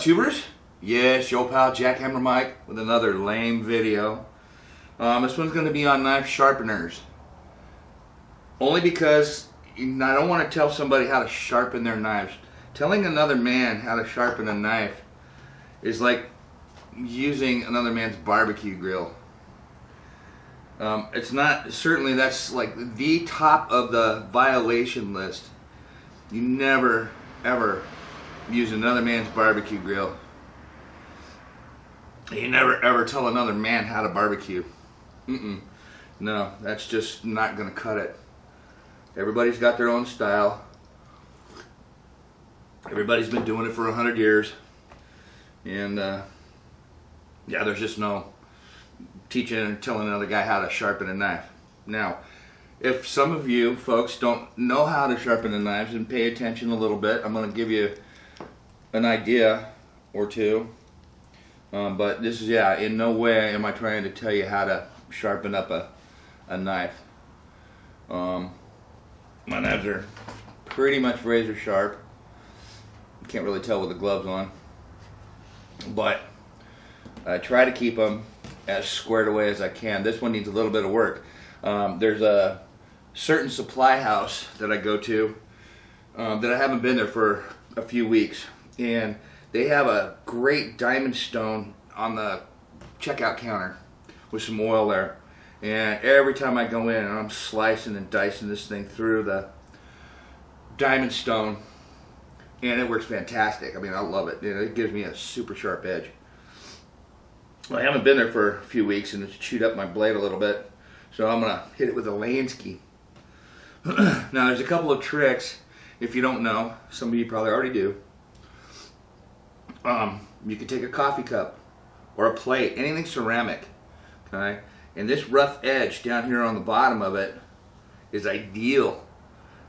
tubers? Yes, your pal Jackhammer Mike with another lame video. This one's going to be on knife sharpeners. Only because I don't want to tell somebody how to sharpen their knives. Telling another man how to sharpen a knife is like using another man's barbecue grill. It's not, certainly that's like the top of the violation list. You never ever use another man's barbecue grill. You never ever tell another man how to barbecue. No, that's just not gonna cut it. Everybody's got their own style. Everybody's been doing it for 100 years. And yeah, there's just no teaching and telling another guy how to sharpen a knife. Now, if some of you folks don't know how to sharpen the knives and pay attention a little bit, I'm going to give you an idea or two. But this is, yeah, in no way am I trying to tell you how to sharpen up a knife. My knives are pretty much razor sharp. You can't really tell with the gloves on. But I try to keep them as squared away as I can. This one needs a little bit of work. There's a certain supply house that I go to that I haven't been there for a few weeks, and they have a great diamond stone on the checkout counter with some oil there. And every time I go in and I'm slicing and dicing this thing through the diamond stone, and it works fantastic. I mean, I love it. It gives me a super sharp edge. Well, I haven't been there for a few weeks and it's chewed up my blade a little bit, so I'm going to hit it with a Lansky. Now, there's a couple of tricks if you don't know. Some of you probably already do. You can take a coffee cup or a plate, anything ceramic, okay? And this rough edge down here on the bottom of it is ideal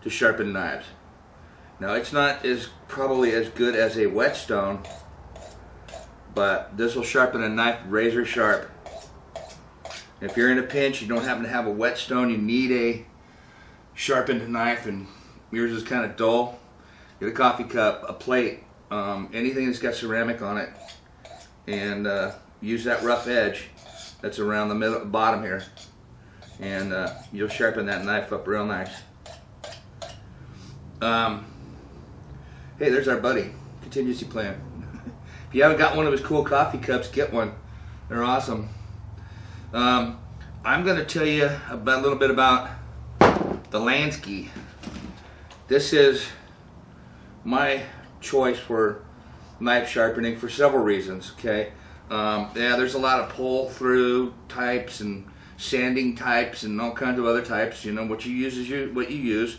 to sharpen knives. Now, it's not probably as good as a whetstone, but this will sharpen a knife razor sharp. If you're in a pinch, you don't happen to have a whetstone, you need a sharpened knife, and yours is kind of dull, get a coffee cup, a plate, anything that's got ceramic on it, and use that rough edge that's around the middle, bottom here, and you'll sharpen that knife up real nice. Hey, there's our buddy, contingency plan. If you haven't got one of his cool coffee cups, get one. They're awesome. I'm going to tell you a little bit about the Lansky. This is my choice for knife sharpening for several reasons. Okay, yeah, there's a lot of pull-through types and sanding types and all kinds of other types. You know, what you use is what you use.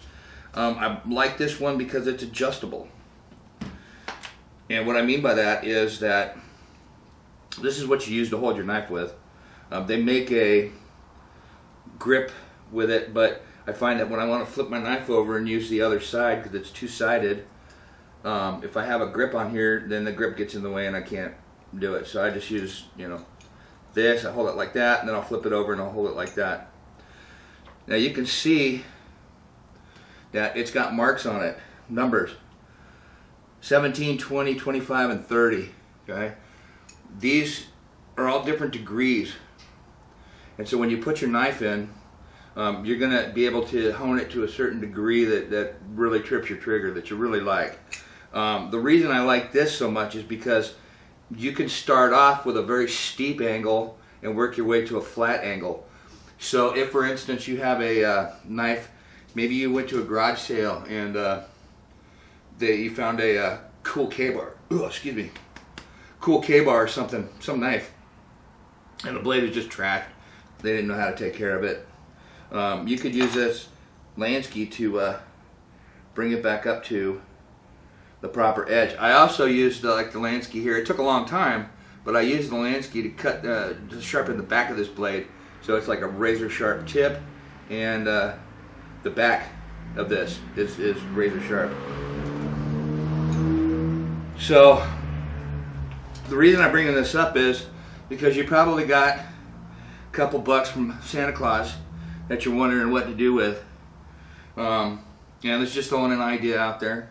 I like this one because it's adjustable. And what I mean by that is that this is what you use to hold your knife with. They make a grip with it, but I find that when I want to flip my knife over and use the other side because it's two-sided, if I have a grip on here, then the grip gets in the way and I can't do it. So I just use, you know, this, I hold it like that, and then I'll flip it over and I'll hold it like that. Now you can see that it's got marks on it, numbers. 17, 20, 25, and 30, okay? These are all different degrees. And so when you put your knife in, you're gonna be able to hone it to a certain degree that really trips your trigger, that you really like. The reason I like this so much is because you can start off with a very steep angle and work your way to a flat angle. So if, for instance, you have a knife, maybe you went to a garage sale and you found a cool K-bar, cool K-bar or something, some knife, and the blade was just trashed. They didn't know how to take care of it. You could use this Lansky to bring it back up to the proper edge. I also used like the Lansky here. It took a long time, but I used the Lansky to cut, to sharpen the back of this blade, so it's like a razor sharp tip, and the back of this is razor sharp. So the reason I'm bringing this up is because you probably got a couple bucks from Santa Claus that you're wondering what to do with. And it's just throwing an idea out there.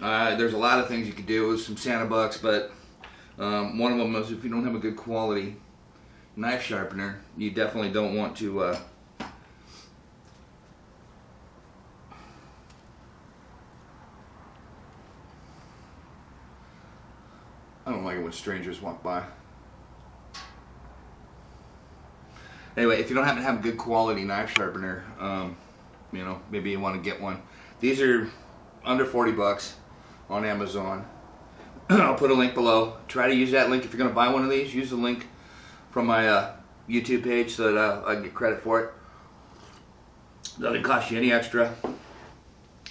There's a lot of things you could do with some Santa bucks, but one of them is if you don't have a good quality knife sharpener, you definitely don't want to I don't like it when strangers walk by. Anyway, if you don't happen to have a good quality knife sharpener, you know, maybe you want to get one. These are under 40 bucks on Amazon. I'll put a link below. Try to use that link if you're going to buy one of these. Use the link from my YouTube page so that I can get credit for it. Doesn't cost you any extra,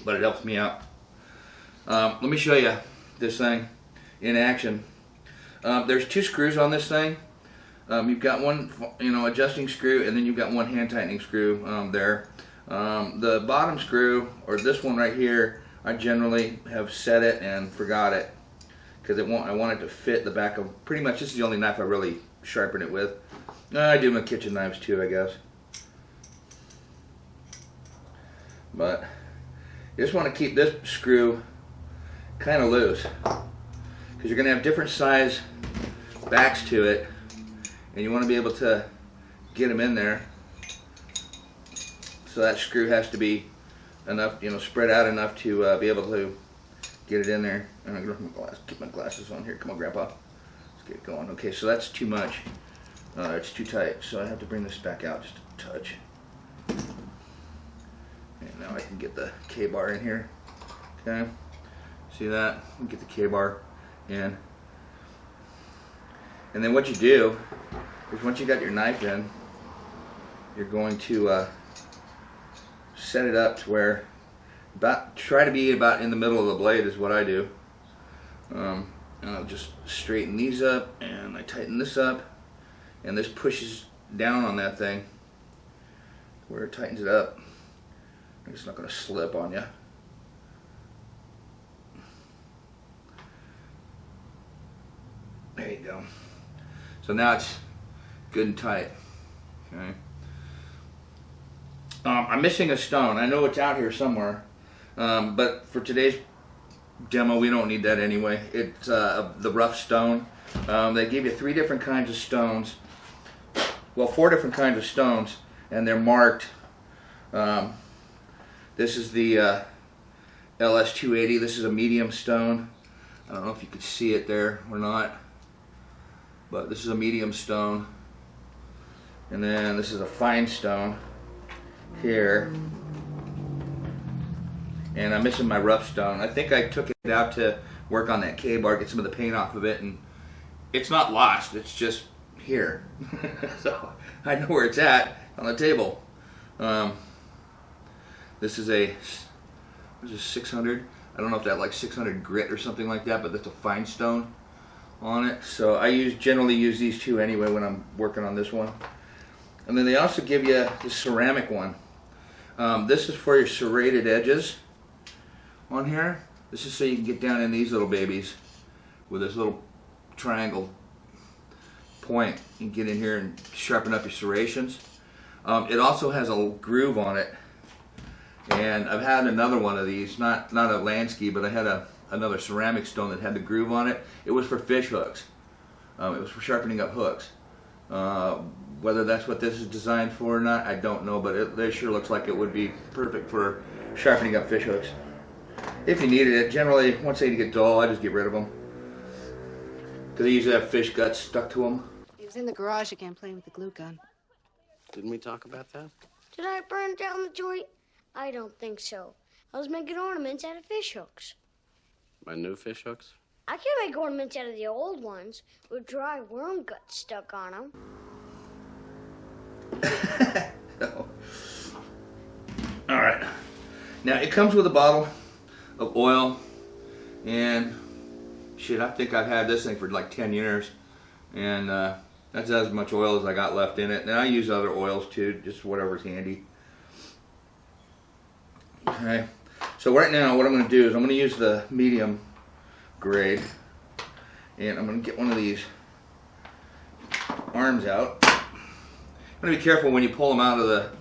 but it helps me out. Let me show you this thing in action. There's 2 screws on this thing. You've got one, you know, adjusting screw, and then you've got one hand tightening screw there. The bottom screw, or this one right here, I generally have set it and forgot it because I want it to fit the back of. Pretty much, this is the only knife I really sharpen it with. I do my kitchen knives too, I guess. But you just want to keep this screw kind of loose because you're going to have different size backs to it, and you want to be able to get them in there. So that screw has to be enough, you know, spread out enough to be able to get it in there. And I'm gonna keep my glasses on here. Come on, Grandpa. Let's get it going. Okay, so that's too much. It's too tight, so I have to bring this back out just a touch. And now I can get the K-bar in here. Okay, see that? Get the K-bar in. And then what you do is once you got your knife in, you're going to set it up to where try to be about in the middle of the blade is what I do. And I'll just straighten these up, and I tighten this up, and this pushes down on that thing where it tightens it up. It's not going to slip on you. There you go. So now it's good and tight. Okay. I'm missing a stone. I know it's out here somewhere, but for today's demo, we don't need that anyway. It's the rough stone. They give you 3 different kinds of stones. Well, 4 different kinds of stones, and they're marked. This is the LS280. This is a medium stone. I don't know if you could see it there or not, but this is a medium stone. And then this is a fine stone here. And I'm missing my rough stone. I think I took it out to work on that K-bar, get some of the paint off of it, and it's not lost, it's just here. So I know where it's at on the table. This is a 600. I don't know if that like 600 grit or something like that, but that's a fine stone on it. So I generally use these 2 anyway when I'm working on this one. And then they also give you the ceramic one. This is for your serrated edges on here. This is so you can get down in these little babies with this little triangle point. You can get in here and sharpen up your serrations. It also has a groove on it. And I've had another one of these, not a Lansky, but I had another ceramic stone that had the groove on it. It was for fish hooks. It was for sharpening up hooks. Whether that's what this is designed for or not, I don't know, but it sure looks like it would be perfect for sharpening up fish hooks. If you needed it, generally, once they get dull, I just get rid of them. Because they usually have fish guts stuck to them. He was in the garage again playing with the glue gun. Didn't we talk about that? Did I burn down the joint? I don't think so. I was making ornaments out of fish hooks. My new fish hooks? I can make ornaments out of the old ones with dry worm guts stuck on them. So. Alright. Now it comes with a bottle of oil, and shit, I think I've had this thing for like 10 years, and that's as much oil as I got left in it. And I use other oils too, just whatever's handy. Okay, so right now what I'm going to do is I'm going to use the medium grade, and I'm going to get one of these arms out. I'm going to be careful when you pull them out of the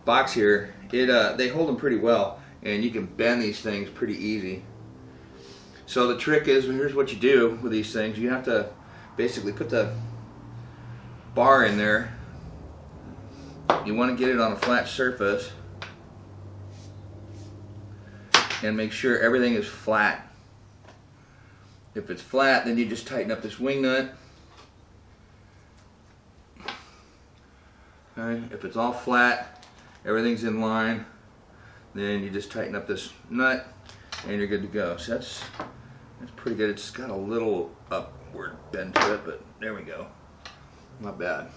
box here. They hold them pretty well, and you can bend these things pretty easy. So the trick is, here's what you do with these things. You have to basically put the bar in there. You want to get it on a flat surface and make sure everything is flat. If it's flat, then you just tighten up this wing nut. Okay. If it's all flat, everything's in line, then you just tighten up this nut and you're good to go. So that's pretty good. It's got a little upward bend to it, but there we go. Not bad.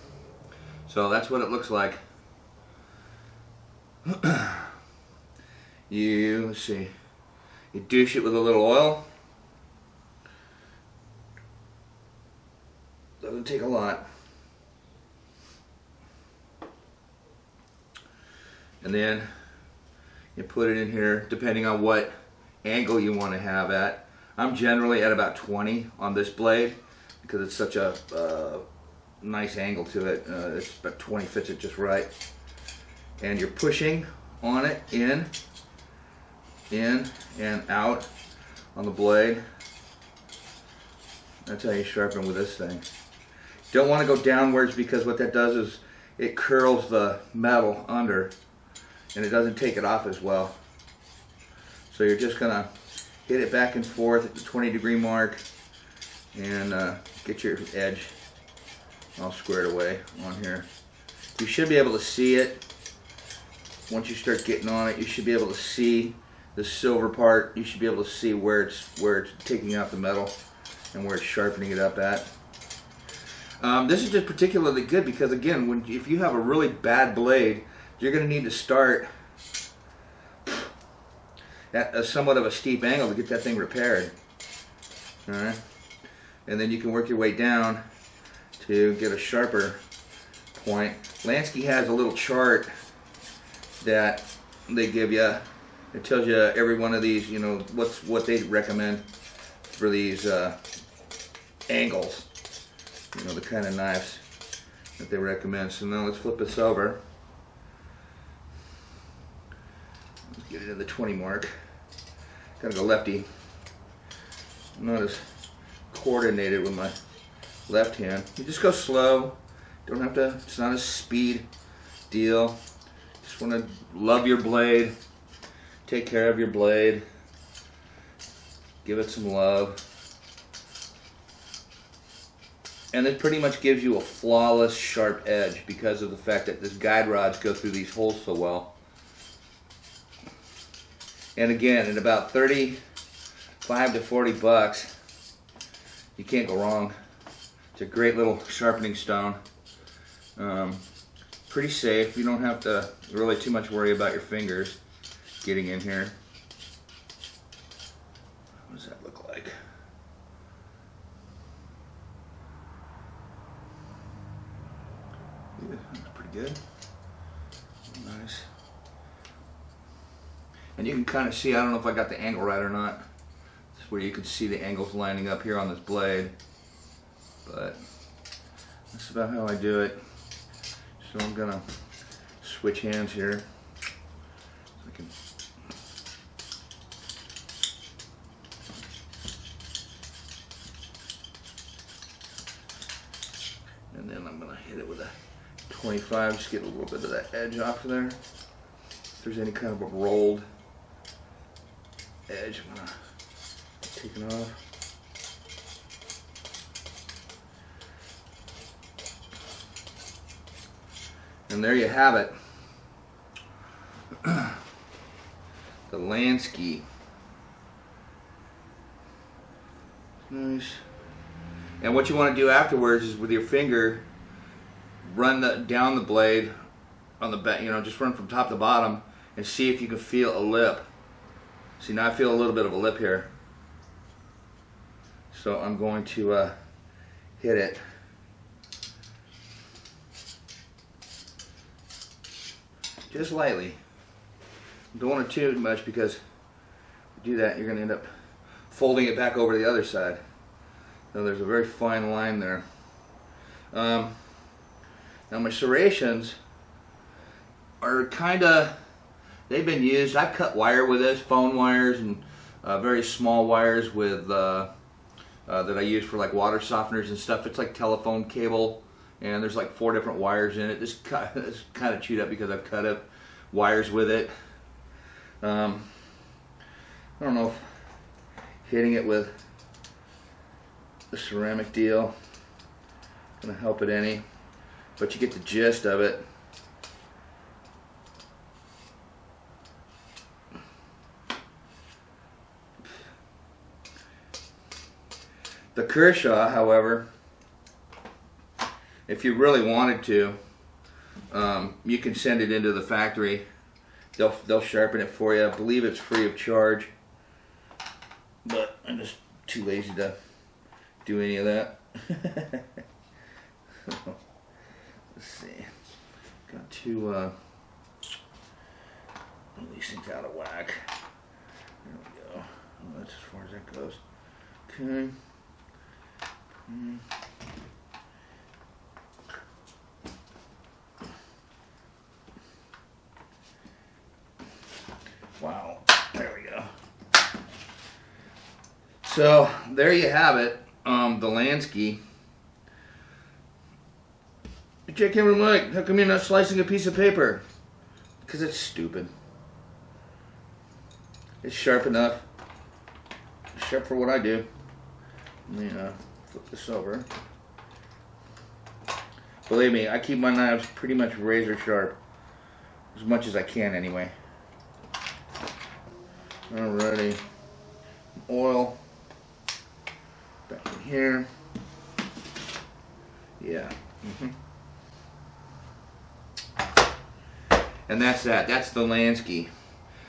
So that's what it looks like. Let's see. You douche it with a little oil. Doesn't take a lot. And then you put it in here depending on what angle you want to have at. I'm generally at about 20 on this blade because it's such a nice angle to it. It's about 20 fits it just right. And you're pushing on it in and out on the blade. That's how you sharpen with this thing. Don't want to go downwards because what that does is it curls the metal under and it doesn't take it off as well. So you're just gonna hit it back and forth at the 20-degree mark and get your edge all squared away on here. You should be able to see it once you start getting on it. You should be able to see the silver part. You should be able to see where it's taking out the metal and where it's sharpening it up at. This is just particularly good because, again, if you have a really bad blade, you're going to need to start at somewhat of a steep angle to get that thing repaired. All right, and then you can work your way down to get a sharper point. Lansky has a little chart that they give you. It tells you every one of these, you know, what they recommend for these angles. You know, the kind of knives that they recommend. So now let's flip this over. Let's get it in the 20 mark. Gotta go lefty. I'm not as coordinated with my left hand. You just go slow. Don't have to, it's not a speed deal. Just want to love your blade. Take care of your blade. Give it some love. And it pretty much gives you a flawless sharp edge because of the fact that this guide rods go through these holes so well. And again, at about 35 to 40 bucks, you can't go wrong. It's a great little sharpening stone. Pretty safe. You don't have to really too much worry about your fingers getting in here. What does that look like? Yeah, that's pretty good. Nice. And you can kind of see, I don't know if I got the angle right or not. This is where you can see the angles lining up here on this blade. But that's about how I do it. So I'm gonna switch hands here. So I can and then I'm gonna hit it with a 25, just get a little bit of that edge off of there. If there's any kind of a rolled edge, I'm gonna take it off. And there you have it. The Lansky. Nice. And what you want to do afterwards is with your finger, run down the blade on the back, you know, just run from top to bottom and see if you can feel a lip. See, now I feel a little bit of a lip here. So I'm going to hit it. Just lightly. Don't want to too much because if you do that, you're going to end up folding it back over to the other side. So there's a very fine line there. Now my serrations are kind of, they've been used. I've cut wire with this, phone wires and very small wires with that I use for like water softeners and stuff. It's like telephone cable, and there's like 4 different wires in it. This is kind of chewed up because I've cut up wires with it. I don't know if hitting it with the ceramic deal gonna help it any, but you get the gist of it. The Kershaw, however, if you really wanted to, you can send it into the factory. They'll sharpen it for you. I believe it's free of charge, but I'm just too lazy to do any of that. Let's see. Got to move these things out of whack. There we go. Well, that's as far as that goes. Okay. Wow, there we go. So there you have it, the Lansky. Jake Cameron Mike, how come you're not slicing a piece of paper? Because it's stupid. It's sharp enough. Sharp for what I do. Let me flip this over. Believe me, I keep my knives pretty much razor sharp. As much as I can anyway. Alrighty. Oil. Back in here. Yeah. And that's that. That's the Lansky.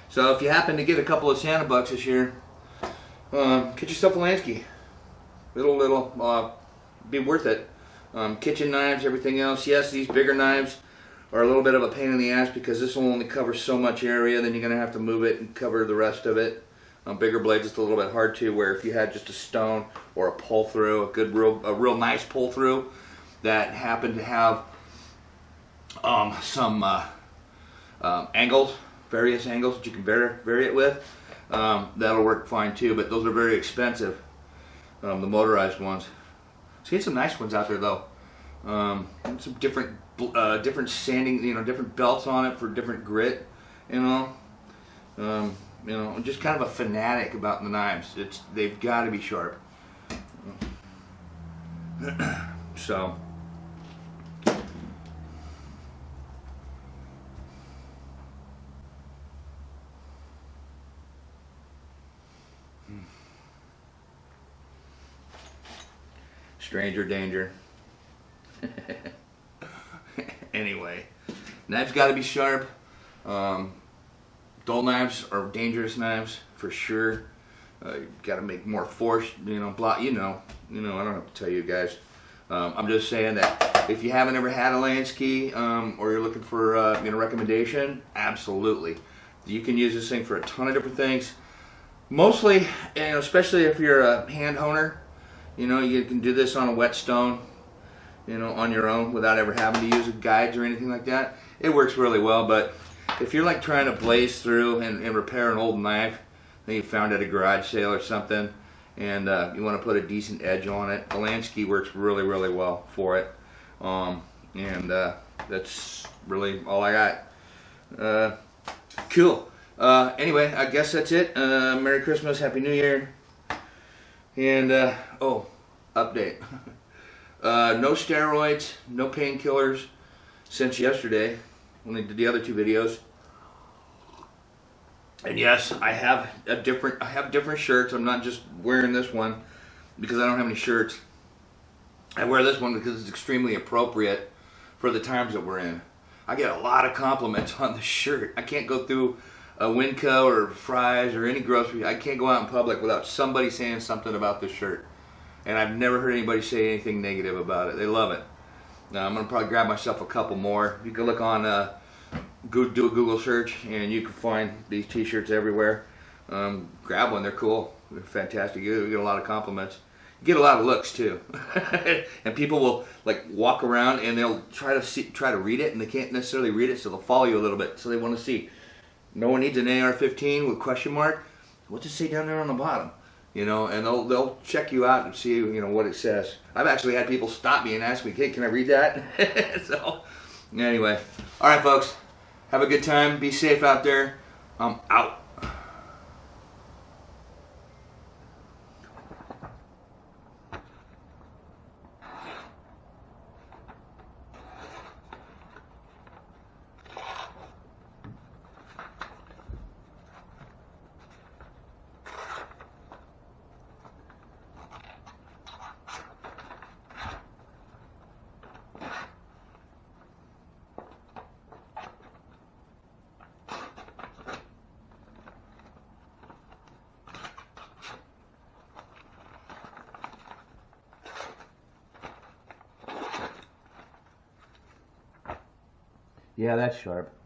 So if you happen to get a couple of Santa bucks this year, get yourself a Lansky. Little, be worth it. Kitchen knives, everything else. Yes, these bigger knives are a little bit of a pain in the ass because this will only cover so much area. Then you're going to have to move it and cover the rest of it. Bigger blades, it's a little bit hard to. Where if you had just a stone or a pull through, a real nice pull through that happened to have some angles, various angles that you can vary it with, that'll work fine too. But those are very expensive. The motorized ones. See some nice ones out there though. Some different sanding, different belts on it for different grit. I'm just kind of a fanatic about the knives. They've got to be sharp. So. Stranger danger. Anyway, knives got to be sharp. Dull knives are dangerous knives for sure. Got to make more force. I don't have to tell you guys. I'm just saying that if you haven't ever had a Lansky or you're looking for a recommendation, absolutely, you can use this thing for a ton of different things. Mostly, especially if you're a hand honer. You can do this on a whetstone, on your own without ever having to use guides or anything like that. It works really well, but if you're like trying to blaze through and repair an old knife that you found at a garage sale or something, and you want to put a decent edge on it, the Lansky works really, really well for it. That's really all I got. Cool. Anyway, I guess that's it. Merry Christmas, Happy New Year. And, update. No steroids, no painkillers since yesterday when I did the other 2 videos. And yes, I have different shirts. I'm not just wearing this one because I don't have any shirts. I wear this one because it's extremely appropriate for the times that we're in. I get a lot of compliments on the shirt. I can't go through a Winco or Fry's or any grocery. I can't go out in public without somebody saying something about this shirt. And I've never heard anybody say anything negative about it. They love it. Now I'm going to probably grab myself a couple more. You can look on, do a Google search and you can find these t-shirts everywhere. Grab one, they're cool. They're fantastic. You get a lot of compliments. You get a lot of looks too. And people will like walk around and they'll try to read it and they can't necessarily read it, so they'll follow you a little bit. So they want to see. No one needs an AR-15 with question mark. what's it say down there on the bottom? You know, and they'll check you out and see, you know, what it says. I've actually had people stop me and ask me, hey, can I read that? So, anyway. All right, folks. Have a good time. Be safe out there. I'm out. Yeah, that's sharp.